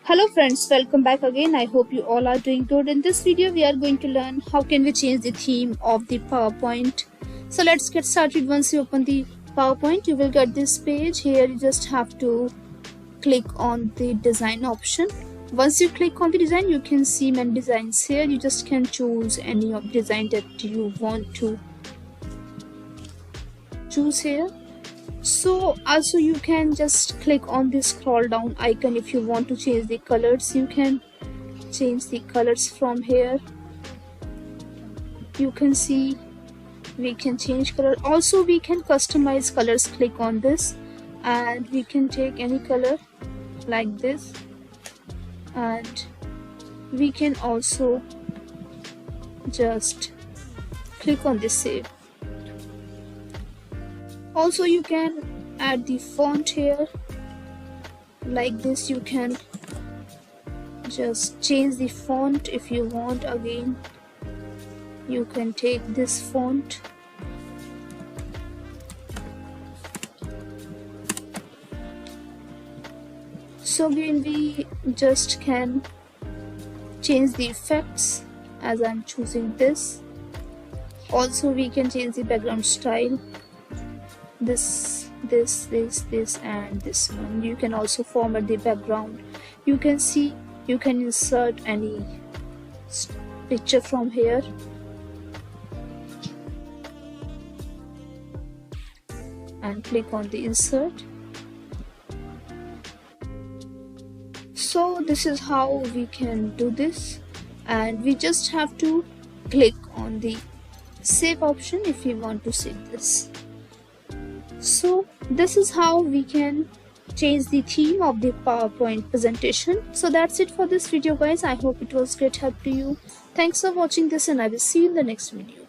Hello friends, welcome back again. I hope you all are doing good. In this video we are going to learn how can we change the theme of the PowerPoint. So let's get started. Once you open the PowerPoint, you will get this page. Here you just have to click on the design option. Once you click on the design, you can see many designs here. You just can choose any of the design that you want to choose here. So also you can just click on this scroll down icon. If you want to change the colors, you can change the colors from here. You can see we can change color. Also we can customize colors. Click on this and we can take any color like this, and we can also just click on this save. Also you can add the font here like this. You can just change the font if you want. Again, you can take this font. So again, we just can change the effects as I'm choosing this. Also we can change the background style. This and this one. You can also format the background. You can see you can insert any picture from here. And click on the insert. So this is how we can do this, and we just have to click on the save option if we want to save this. So this is how we can change the theme of the PowerPoint presentation. So that's it for this video guys. I hope it was great help to you. Thanks for watching this, and I will see you in the next video.